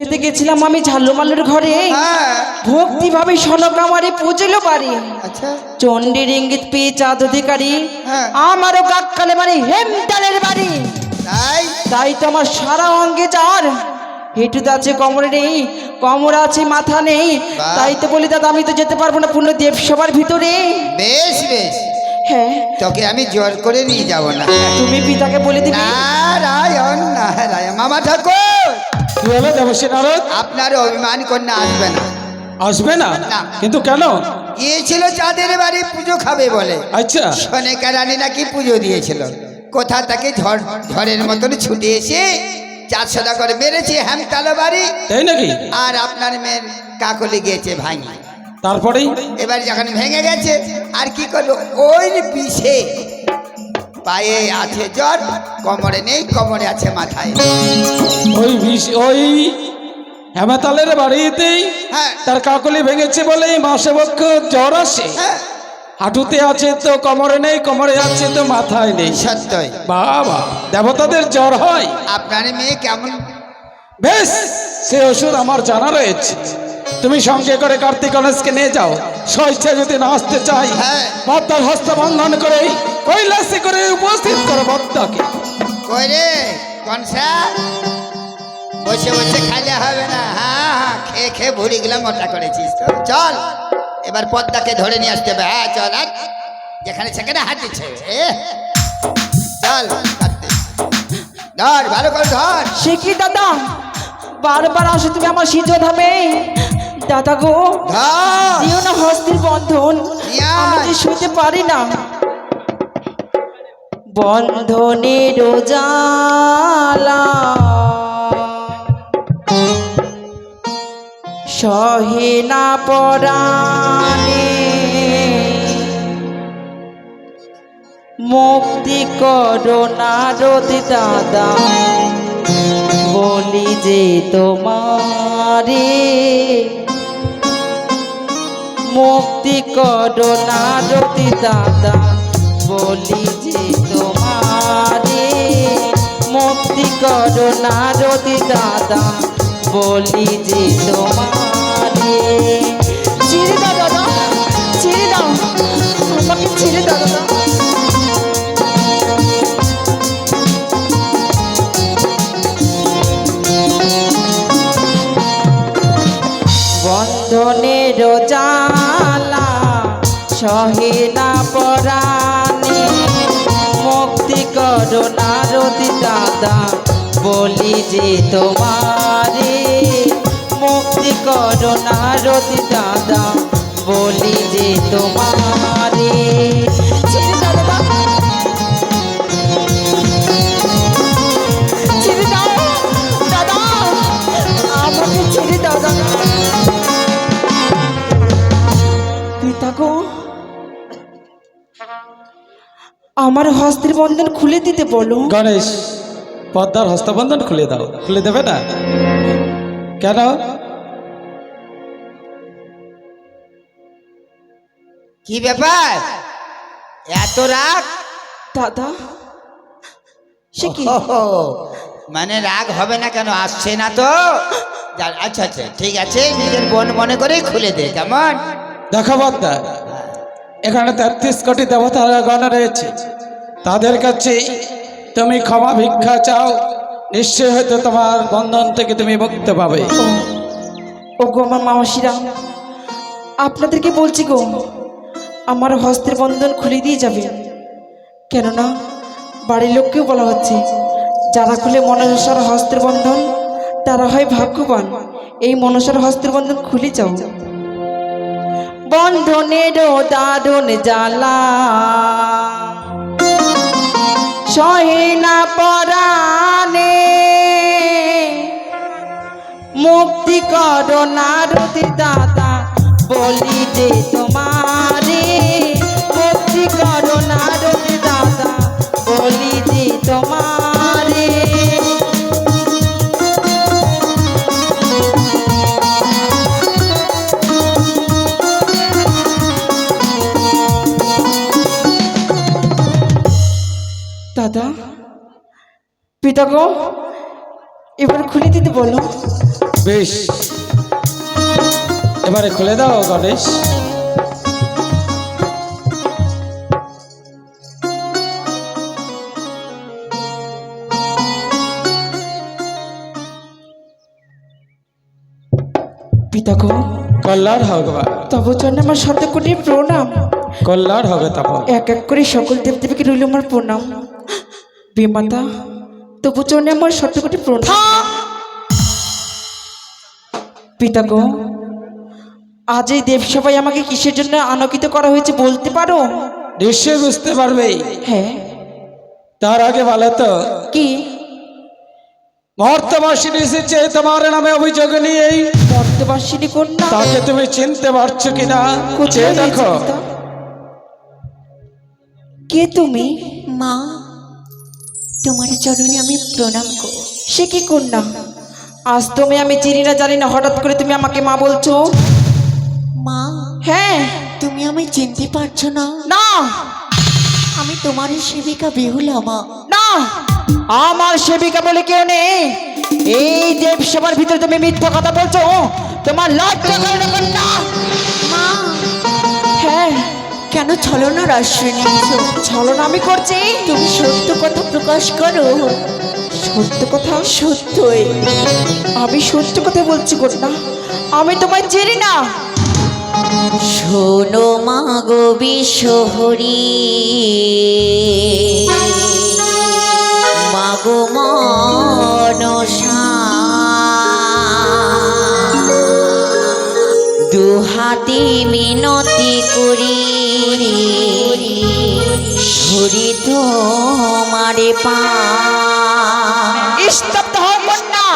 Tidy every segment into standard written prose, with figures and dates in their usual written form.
যেতে গেছিলাম আমি ঝালুমালুর ঘরে। হ্যাঁ ভক্তি ভাবে সনক আমারে পুজলো বাড়ি। আচ্ছা চণ্ডীর ইঙ্গিত পেয়ে চাঁদ অধিকারী হ্যাঁ আমারও কাককালে বাড়ি হেমতালের বাড়ি। তাই তাই তো আমার সারা অঙ্গে জ্বর, হেঁটুতে আছে কোমরে নেই, কোমর আছে মাথা নেই। বাহ। তাই তো বলি দাদা আমি তো যেতে পারবো না পূর্ণ দেব সবার ভিতরে। বেশ বেশ হ্যাঁ তোকে আমি জোর করে নিয়ে যাব না। তুমি পিতাকে বলে দিবে। নারায়ণ নারায়ণ মামা ঠাকুর কি হলো দেবশ্রী নারদ? আপনার অভিমান কন্যা আসবে না। আসবে না? না। কিন্তু কেন? গিয়েছিল চাঁদের বাড়ি পুজো খাবে বলে। আচ্ছা সোনেকা রানী নাকি পুজো দিয়েছিল। কোথা থেকে ঝড়ের মতন ছুটে এসে 400 টাকা করে মেরেছে হেমতালো বাড়ি। তাই নাকি? আর আপনার মেয়ের কাকলি গিয়েছে ভাঙি। তারপরেই এবার যখন ভেঙে গেছে আর কি করলো, ওই বিষে পায়ে আছে জ্বর, কোমরে নেই, কোমরে আছে মাথায়। ওই হেমাতালের বাড়িতেই হ্যাঁ তার কাকলি ভেঙেছে বলেই মাসে বক্ষ জ্বর আসে। হ্যাঁ হাঁটুতে আছে তো কোমরে নেই, কোমরে আছে তো মাথায় নেই। সত্যই বাবা, দেবতাদের জ্বর হয়? আপনার মেয়ে কেমন? বেশ, সে ওষুধ আমার জানা রয়েছে। তুমি সঙ্গে করে কার্তিক গণেশকে নিয়ে যাও। স্বেচ্ছা যদি না আসতে চাই, হ্যাঁ। পদ্মার হস্ত বন্ধন করে কৈলাসে করে উপস্থিত করো পদ্মাকে। কই রে কনসা, বসে বসে খাইলে হবে না। হ্যাঁ হ্যাঁ, খেয়ে খেয়ে ভুড়ি গেলাম, মোটা করেছিস তো। চল এবার পদ্মাকে ধরে নিয়ে আসতে হবে। হ্যাঁ চল, আর যেখানে সেখানে হাত দিচ্ছে। চল কার্তিক, ধর ভালো করে ধর। সে কি দাদা বারবার আসো তুমি আমার সিদ্ধ ধামে। দাদা গো ধর দিও না হস্তির বন্ধন, আমি যে শুতে পারি না। বন্ধনের জালা সহে না পরাণে, মুক্তি করো নারদ দাদা বলি যে তোমারে, মুক্তি করো নারদ দাদা বলি যে তোমারে, মুক্তি করো নারদ দাদা বলি যে তোমারে। ছেড়ে দাও দাদা, ছেড়ে দাও, আমাকে ছেড়ে দাও দাদা। বন্ধনের জালা সহে না পরাণে, মুক্তি করো নারদ দাদা বলি যে তোমারে, মুক্তি করো নারদ দাদা বলি যে তোমারে। ছেড়ে দাও দাদা, ছেড়ে দাও দাদা, আমাকে ছেড়ে দাও দাদা। পিতা গো, আমার হস্তের বন্ধন খুলে দিতে বলো। গণেশ, পদ্মার হস্তবন্ধন খুলে দাও। খুলে দেবে না কেন? কি ব্যাপার, এত রাগ? দাদা সে কি? ওহো, মানে রাগ হবে না কেন, আসছে না তো। আচ্ছা আচ্ছা ঠিক আছে, নিজের বোন মনে করেই খুলে দে, কেমন? দেখো পদ্মা, এখানে 33 কোটি দেবতার গণ রয়েছে। তাদের কাছে তুমি ক্ষমা ভিক্ষা চাও, নিশ্চয় হয়তো তোমার বন্ধন থেকে তুমি মুক্তি পাবে। ও গো আমার মামাসিরা, আপনাদেরকে বলছি গো, আমার হস্তের বন্ধন খুলে দিয়ে যাবে। কেননা বাড়ির লোককেও বলা হচ্ছে, যারা খুলে মনসার হস্তের বন্ধন তারা হয় ভাগ্যবান। এই মনসার হস্তের বন্ধন খুলে যাও। বন্ধনের দারুণ জ্বালা সহে না পরাণে, মুক্তি করো নারদ দাদা বলি যে তোমারে, মুক্তি করো নারদ দাদা বলি যে তোমারে। দাদা পিতা গো, এবার খুলে দিতে বলো। বেশ, এবারে খুলে দাও গণেশ। পিতা গো, কল্যাণ হবে মা, তব চরণে আমার শত কোটি প্রণাম। কল্যাণ হবে তব। এক এক করে সকল দেবদেবীকে রইল আমার প্রণাম। বিমাতা, তবু চরণে আমার শত কোটি প্রণাম। পিতা গো, আজ এই দেবসভায় আমাকে কিসের জন্য আলোকিত করা হয়েছে বলতে পারো? নিশ্চয় বুঝতে পারবে। হ্যাঁ, তার আগে বলে তো, কি? মর্তবাসিনী এসেছে তোমার নামে অভিযোগ নিয়ে। মর্তবাসিনী কন্যা? তাকে তুমি চিনতে পারছো কিনা কোথায় চেয়ে রয়েছে দেখো। পিতা? কে তুমি? মা, তোমার চরণে আমি প্রণাম করি। সে কি কন্যা? আজ তুমি আমি চিনি না জানি না, হঠাৎ করে তুমি আমাকে মা বলছো। মা, হ্যাঁ। তুমি আমায় চিনতে পারছো না? না আমি তোমারই সেবিকা বেহুলা মা। না, আমার সেবিকা বলে কেউ নেই। এই দেবসভার ভিতরে তুমি মিথ্যা কথা বলছো। তোমার লজ্জা করে না কন্যা? মা, হ্যাঁ। কেন ছলনার আশ্রয় নিচ্ছ? ছলনা আমি করছি? তুমি সত্য কথা প্রকাশ করো। সত্য কথা? সত্যই। আমি সত্য কথা বলছি কন্যা, আমি তোমায় চিনি না। শোনো মা গো বিশ্বহরি, মা গো মনসা, দুহাতে মিনতি করি হরি তোমারে পা। স্তব্ধ হও কন্যা।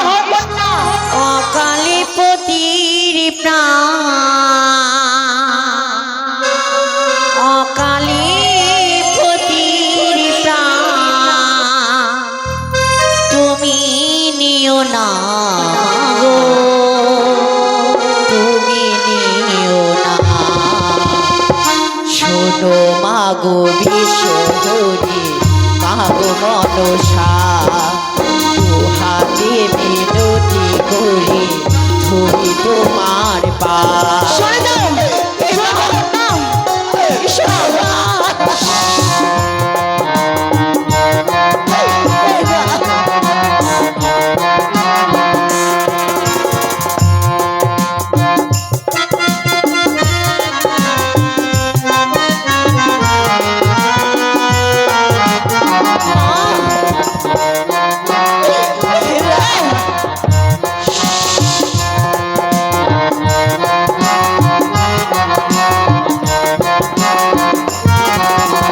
অকালে পতির প্রাণ, অকালে পতির প্রাণ, তুমি নিও না গো, তুমি নিও না। শোনো মাগো বিশ্বহরি, মাগো মনসা, দুহাতে মিনতি করি ধরি তোমার পা। সরে যাও, সরে যাও কন্যা।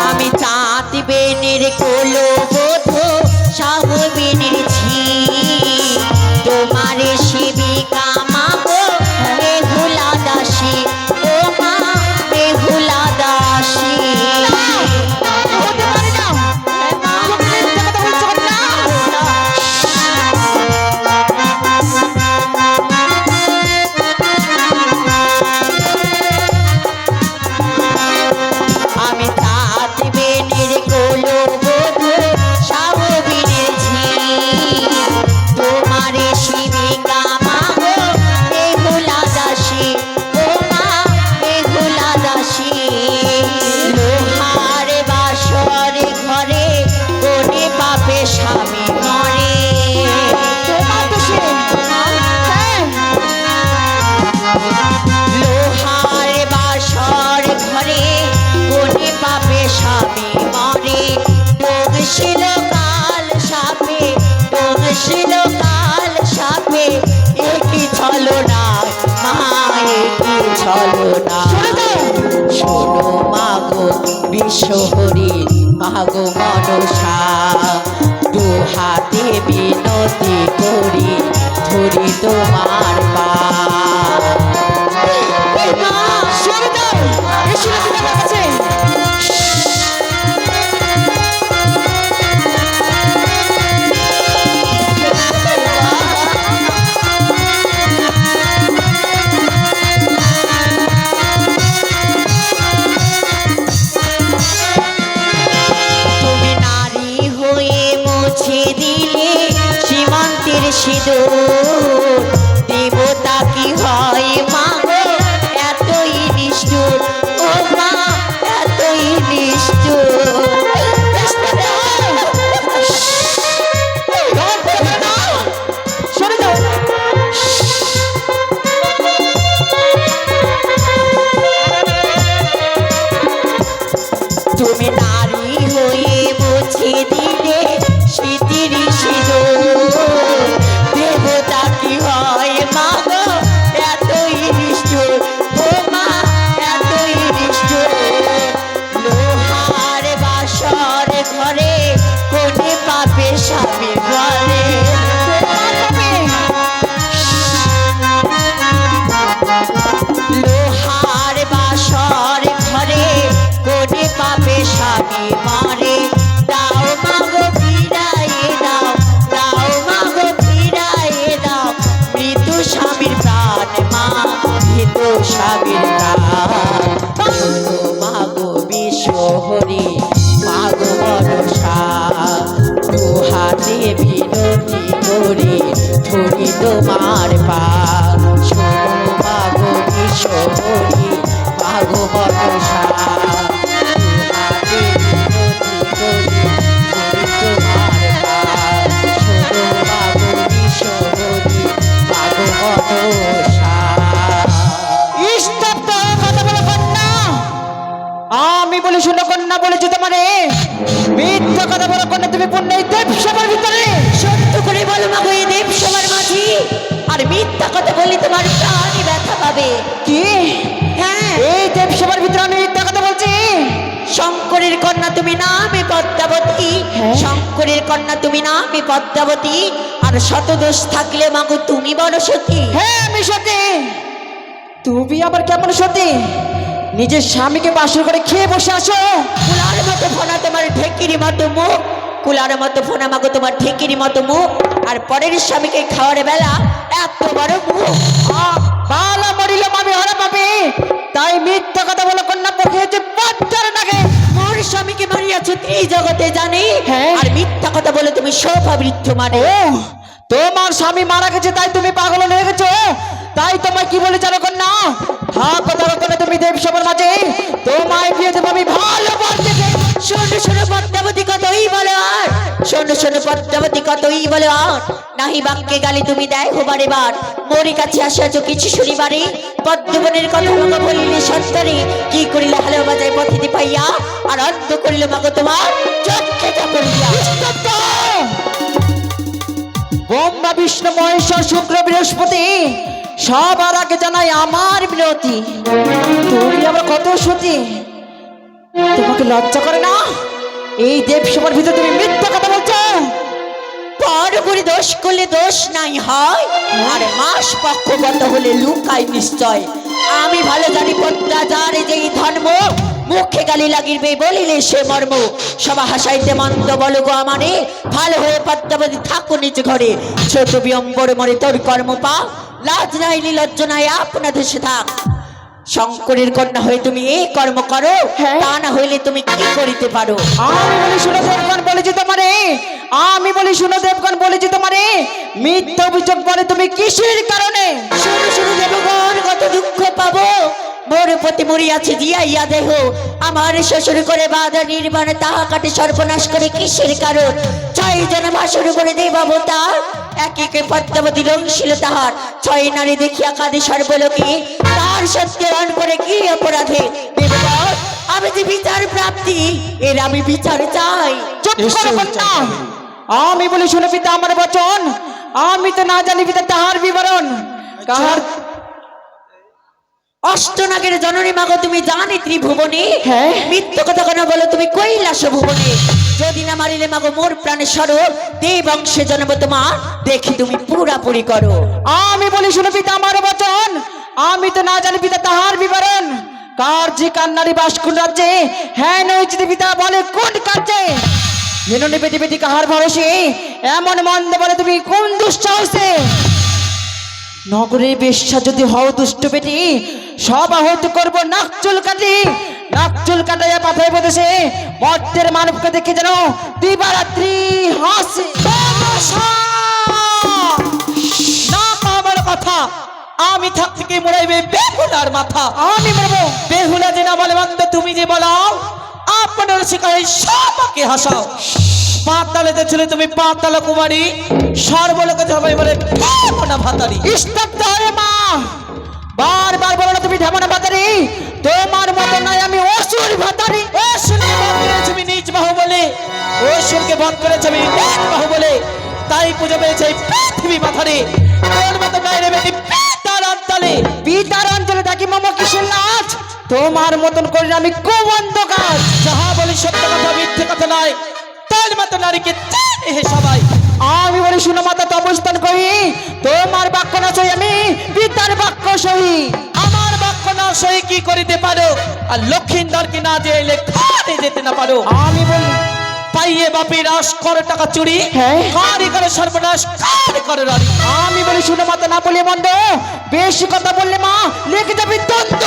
আমি চাঁদ বেনের কোলো বোধো সাহবিনের ঝি, তোমার শিবিকা মাগো বেহুলা দাসী, ও মা বেহুলা দাসী। হতে পারে না। তুমি মিথ্যা কথা বলছো কন্যা। আমি চাঁদ বেনের কোলো বোধো সাহবিনের ঝি, তোমার শিবিকা মাগো বেহুলা দাসী, ও মা বেহুলা দাসী। লোহার বাসর ঘরে কোনে পাপে স্বামী মরে। তোমার তো সে। হ্যাঁ। লোহার বাসর ঘরে কোনে পাপে স্বামী মরে। ডোগশিল কাল সাপে, ডোগশিল কাল সাপে, একই ছলনা মা, একই ছলনা। শোনো মাগো বিশ্বহরি, মাগো মনসা, দুহাতে বিনতি করি ধরি তোমার পা। সরে যাও, এসো না তুমি আমার কাছে। তুমি নারী হয়ে মুছে দিলে সীমান্তের সিঁদুর, দেব তো স্বামীর প্রাণ মাগো বিশ্বহরি মাগো মনসা দুহাতে বিনতি করি ধরি তোমার পা শোনো মাগো বিশ্বহরি মাগো মনসা দুহাতে বিনতি করি ধরি তোমার পা শোনো মাগো বিশ্বহরি মাগো মনসা। স্তব্ধ হয়ে কথা বলো কন্যা। আমি বলি শুনো কন্যা, বলেছি তোমারে মিথ্যা কথা বলো কন্যা। তুমি পূর্ণ এই দেব সবার ভিতরে সত্য করে বলো মাগো এই দেব সবার মাঝি আর মিথ্যা কথা বলি তোমার প্রাণী ব্যথা পাবে। কি? হ্যাঁ, এই দেব সবার ভিতরে আমি মিথ্যা কথা বলছি? শঙ্করের কন্যা তুমি নামে পদ্মাবতী, হ্যাঁ। শঙ্করের কন্যা তুমি নামে পদ্মাবতী আর শতদোষ থাকলে মাগো তুমি বড় সতী। হ্যাঁ আমি সতী। তুমি আবার কেমন সতী? নিজের স্বামীকে বাসর করে খেয়ে বসে আসো। কুলার মতো ফোনা তোমার ঢেকির মতো মুখ, কুলার মতো ফোনা মাগো তোমার ঢেকির মতো মুখ আর পরের স্বামীকে খাওয়ার বেলা এত বড় মুখ। বালা মরিলাম আমি হরা পাবে, তাই মিথ্যা কথা বলো কন্যা। পক্ষে যে পদ্মার নাগে মোর স্বামীকে মারিয়াছ ত্রিজগতে জানি হ্যাঁ। আর মিথ্যা কথা বলে তুমি শোভাবৃদ্ধ মানে। ও তোমার স্বামী মারা গেছে তাই তুমি পাগল হয়ে গেছো। তাই তোমায় কি বলে জানো কন্যা? হ্যাঁ কথা কথা তুমি দেব সবার মাঝে তোমায় বিয়ে দেবো আমি ভালো বলতে। শোনো শোনো পদ্মাবতী কতই বলো আর, শোনো শোনো পদ্মাবতী কতই বলো আর, নাহি বাক্যে গালি তুমি দেয় হোবারে বার। মোরি কাছে আসিয়াছ কিছু শুনিবারে, পদ্মবনের কথা মাগো বলিলে সত্তরে। কি করিলে হালো বাজায় পথিতে পাইয়া আর অর্ধ করিলে মাগো তোমার চক্ষেটা করিয়া। ব্রহ্মা বিষ্ণু মহেশ্বর শুক্র বৃহস্পতি সবার আগে জানাই আমার বিনতি। তুমি আবার কত সতী, তোমাকে লজ্জা করে না? এই দেব সবার ভিতরে তুমি মিথ্যা কথা বলছো। পরপুরি দোষ করলে দোষ নাই হয় আর মাস পক্ষগত হলে লুকাই নিশ্চয়। আমি ভালো জানি পদ্মা যার যেই ধর্ম, মুখে গালি লাগিবে বলিলে সে মর্ম। সবা হাসাইতে মন্দ বলো গো আমারে, ভালো হয়ে পদ্মাবতী থাকো নিজ ঘরে। ছোট বিয়ম্বর মরে তোর কর্ম পা, লাজ নাই নিলজ্জ নাই আপনা দেশে থাক। শঙ্করের কন্যা হয়ে তুমি এই কর্ম করো, হ্যাঁ। তা না হইলে তুমি কি করিতে পারো? আমি বলি শুনো দেবগণ বলেছি তোমারে, আমি বলি শুনো দেবগণ বলেছি তোমারে মিথ্যা অভিযোগ বলে তুমি কিসের কারণে? শুরু শুরু দেবগণ কত দুঃখ পাবো, মোর প্রতি মরিয়াছে জিয়াইয়া দেহ। আমার শ্বশুর করে বাধা নির্বাণে তাহা কাটে সর্বনাশ করে কিসের কারণ? 6 জন ভাসুর করে দেবাবতার, একে পদ্মাবতী রংশীল তাহার। 6 নারী দেখিয়া কাঁদে সর্বলোকে, তার সত্যরণ করে কি অপরাধে? দেবগণ আমি যে বিচার প্রাপ্তি, এর আমি বিচার চাই। চুপ করো কন্যা। আমি বলি শুনো পিতা আমার বচন, আমি তো না জানি পিতা তাহার বিবরণ। কাহার অষ্টনাগের জননী মাগো তুমি জানি ত্রিভুবনে, হ্যাঁ। মিথ্য কথা কেন বলো তুমি কৈলাস ভুবনে? যদি না মারিলে মাগো মোর প্রাণে সরো, দেব বংশে জন্ম তোমার দেখি তুমি পুরাপুরি করো। আমি বলি শুনো পিতা আমার বচন, আমি তো না জানি পিতা তাহার বিবরণ। কার যে কান্নারি বাস কোন রাজ্যে, হ্যাঁ নয় যদি পিতা বলে কোন কার্যে। মেননে বেটি বেটি কাহার ভরসে, এমন মন্দ বলে তুমি কোন দুঃসাহসে। নগরে বেশ্যা যদি হও দুষ্ট বেটি, সব আহত করবো নাক চুল কাটি। নাক চুল কাটাইয়া পাথায় বদেছে, মর্তের মানবকে দেখে যেন দিবারাত্রি হাসে। না আমার কথা, আমি থাকতে কি মোড়াইবে বেহুলার মাথা? আমি মরবো। বেহুলা যে না বলে মানবে তুমি যে বলাও, আপনার শিকারে সবাকে হাসাও। পাতালেতে ছিলে তুমি পাতালা কুমারী, সর্বলোকে সবাই বলে ঢেমনা ভাতারি। স্তব্ধ হয়ে মা, বারবার বলো না তুমি ঢেমনা ভাতারি। তোমার মতো নয় আমি অসুর ভাতারি। অসুরকে বধ করেছে আমি নিজ বাহুবলে, অসুরকে বধ করেছে আমি নিজ বাহুবলে, তাই পুজো পেয়েছে এই পৃথিবী মাথারে। তোর মতো গায়ে বেটি পিতার অন্তলে, পিতার অঞ্চলে থাকি মামা কিসের লাজ? তোমার মতন করি আমি কুবন্ধ কাজ। যাহা বলি সত্য কথা মিথ্যে কথা নয়, তোর মতো নারীকে চেনে হে সবাই। আমি বলি শুনো মাতা তো অবস্থান করি, তোমার বাক্য না সই আমি পিতার বাক্য সহি। আমার বাক্য না সই কি করিতে পারো, আর লক্ষিন্দরকে না যে এলে খানে যেতে না পারো। আমি বলি পাইয়ে বাপের আশ করে টাকা চুরি, হ্যাঁ। কারি করে সর্বনাশ, কারি করে রানী। আমি বলি শুনে মাতা না বলে মন্দ, বেশি কথা বললে মা লেগে যাবে দ্বন্দ্ব।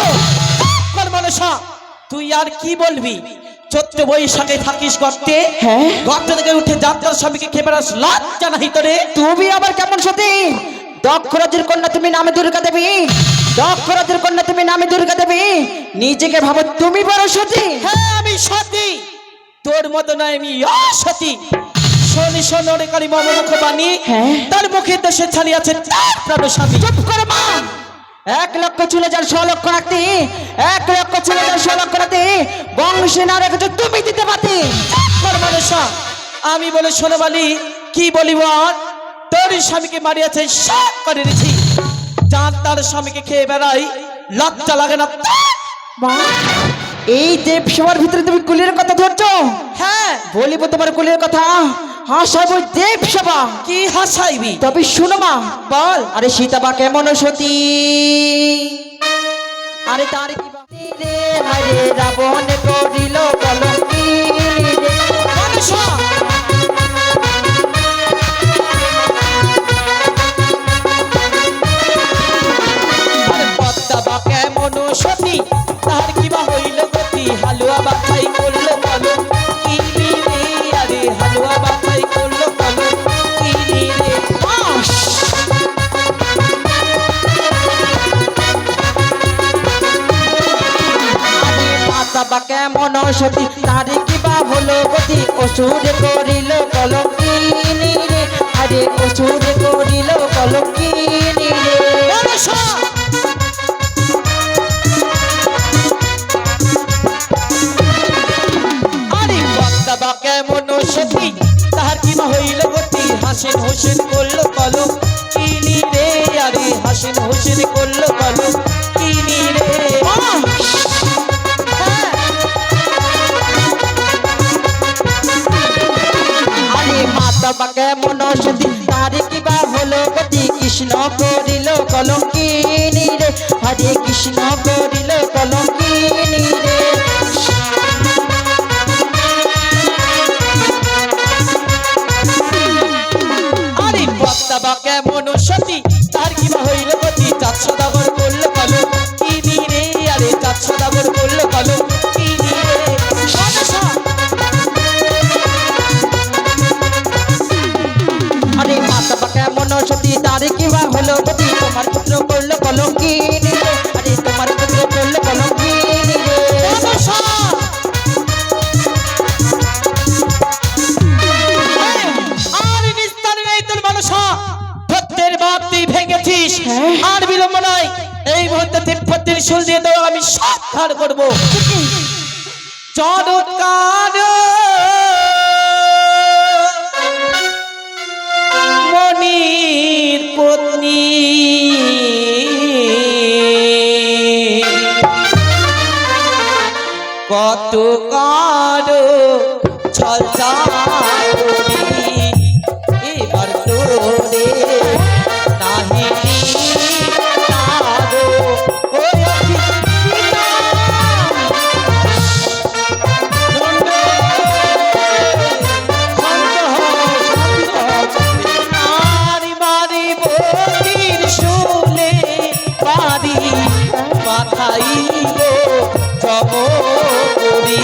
কর মনসা, তুই আর কি বলবি? চৈত্র বৈশাখে থাকিস গর্তে, হ্যাঁ। গর্ত থেকে উঠে যাত্রার স্বামীকে খেয়ে বেড়াস, লজ্জা নাহি তোরে? তুমি আবার কেমন সতী? দক্ষরাজের কন্যা তুমি নামে দুর্গা দেবী, দক্ষরাজের কন্যা তুমি নামে দুর্গা দেবী, নিজেকে ভাবো তুমি বড় সতী। হ্যাঁ আমি সতী, তোর মতো নয় আমি অসতী। শনি সোনরে কারি মম মুখ বাণী, হ্যাঁ। তার মুখের দেশে ছাড়িয়াছে তার প্রাণ স্বামী। চুপ করে মা। 1 লক্ষ চলে যার 100 লক্ষ রাখতে, 1 লক্ষ চলে যার 100 লক্ষ রাখতে, বংশে না রেখেছো তুমি দিতে পারতে। কর মনসা, আমি বলে শোনো বালি, কি বলিব আর? তোর স্বামীকে মারিয়াছে সব করে রেছি, যার তার স্বামীকে খেয়ে বেড়াই, লজ্জা লাগে না? মা, এই দেব সবার ভিতরে তুমি কুলের কথা ধরছো? হ্যাঁ, বলিব তোমার কুলের কথা, হাসাবো দেব সভা। কি হাসাইবি? তবে শুনো মা, বল। আরে সীতাবা কেমন সতী, আরে তার কি বাতি রে, আরে রাবণ করিল কলঙ্কি রে। মনসা, আরে পদ্মা বা কেমন সতী, তার কি বা হইল গতি, হালুয়া বাছাই করলো বলো কি রে, আরে হালুয়া বাছাই করলো বলো কি রে। আরে মাতা বা কেমন সতী, তার কি বা হলো গতি, অসুর করিল কলঙ্কিনী রে, আরে অসুর করিল কলঙ্কিনী রে। মনসা, আরে পদ্মা বা কেমন সতী, তাহার কি বা হইল গতি, হাসিন হোসেন করলো বলো কিনি রে, আরে হাসিন হোসেন করলো বলো কিনি রে। আরে মাতা বা কেমন সতী, তার কি বা হলো গতি, কৃষ্ণ করিল কলঙ্কিনী রে, হরে কৃষ্ণ করিল কলঙ্কিনী রে। আরে পদ্মা বা কেমন সতী, তার কি বা হইল গতি, 400 দাগর করলো বলো কিনি রে, আরে 400 দাগর করলো বলো কিনি রে। মনসা, আরে মাতা বা কেমন সতী, তার কি বা হলো গতি, তোমার পুত্র করলো কলঙ্কিনী রে, আরে তোমার পুত্র করলো কলঙ্কিনী রে। মনসা, আর নিস্তার নেই তোর মনসা, সত্যের বাদ তুই ভেঙেছিস, আর বিলম্ব নয়, এই মুহূর্তে তিব্বতের শুল দিয়ে দাও, আমি সাক্ষাৎ করবো। চরৎকার মনির পত্নী, কত কারো ছল চাতুরি, এবার তোরে নাহি কারো ওই পিতা মুন্ডে শান্ত হও, নারী মারি বতির শুলে বাড়ি মাথাইব জব করি,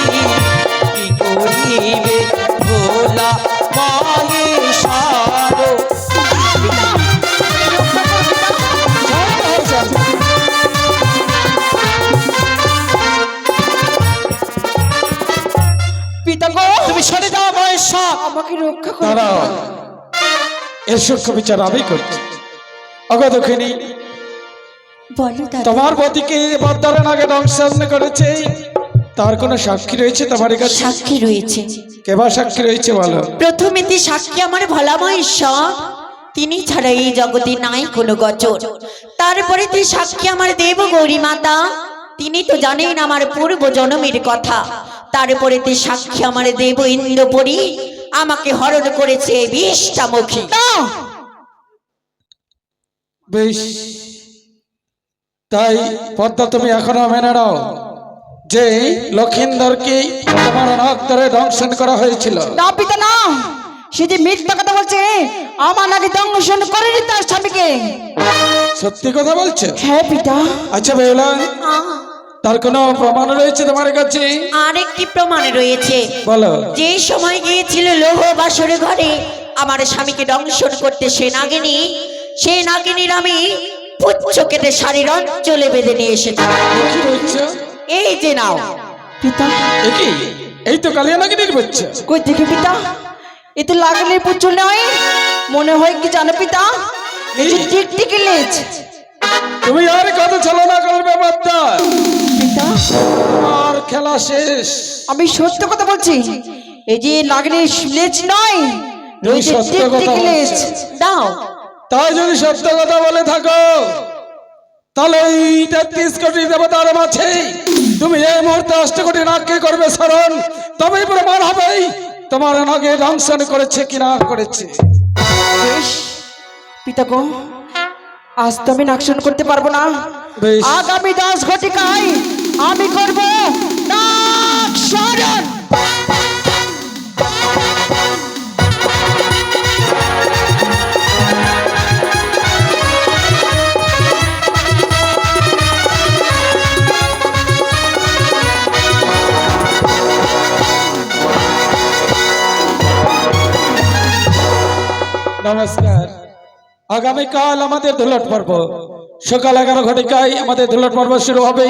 কি করিবে ভোলা মহেশ্বর। পিতা গো, তুমি সরে যাও মহেশ্বর। আমাকে রক্ষা করো। দাঁড়াও, এর সূক্ষ্ম বিচার আমি করছি। অগদক্ষিণী, বলো দাদা। তোমার পতিকে বদ্দারের আগে ধ্বংসান্ন করেছে, তার কোনো সাক্ষী রয়েছে তোমার কাছে? সাক্ষী রয়েছে। কেবা সাক্ষী রয়েছে বলো? প্রথমেতে সাক্ষী আমার ভোলাময় ঈশ্বর, তিনি ছাড়া এই জগতে নাই কোনো গচর। তারপরে তে সাক্ষী আমার দেব গৌরী মাতা, তিনি তো জানেন আমার পূর্ব জন্মের কথা। তারপরে তে সাক্ষী আমার দেব ইন্দ্রপরি, আমাকে হরণ করেছে 20টা মুখী। বেশ, তাই পদ্মা তুমি এখনো মেনে নাও, যে লক্ষিন্দরকে তোমার নাক ধরে দংশন করা হয়েছিল। না পিতা না, সে যে মিথ্যা কথা বলছে, আমার নাকি দংশন করেনি তার স্বামীকে। সত্যি কথা বলছো? হ্যাঁ পিতা। আচ্ছা বেহুলা, তার কোনো প্রমাণ রয়েছে তোমার কাছে? আরেকটি প্রমাণ রয়েছে। বলো। যে সময় গিয়েছিল লৌহ বাসরে ঘরে আমার স্বামীকে দংশন করতে সেই নাগিনীর আমি পুচ্ছ কেটে শাড়ির অঞ্চলে বেঁধে নিয়ে এসেছি। কি বলছো? এই যে নাও। পিতা কি এই তো কালিয়া নাগিনীর বাচ্চা? কই থেকে পিতা? এ তো লাগলে পুচুল নয়, মনে হয় কি জানো পিতা, এই যে টিকটিকি লেজ। তুমি আর কথা চালনা করবে বাচ্চা, পিতা আর খেলা শেষ। আমি সত্য কথা বলছি, এই যে লাগলে লেজ নয়, তুমি এই যে সত্য কথা টিকটিকি লেজ। বলছো। দাও। তাই যদি সত্য কথা বলে থাকো, তাহলে এই ৩৩ কোটি দেবতার মাঝে তুমি এই মুহূর্তে ৮ কোটি নাগকে করবে স্মরণ, তবেই প্রমাণ হবে তোমার নাগে দংশন করেছে কি না করেছে। বেশ পিতা গো, আজ তো আমি নাকশন করতে পারবো না। বেশ। আগামী 10 ঘটিকায় আমি করব নাকশরণ। নমস্কার। আগামীকাল আমাদের ধুলট পর্ব, সকাল 11 ঘটিকায় আমাদের ধুলট পর্ব শুরু হবে।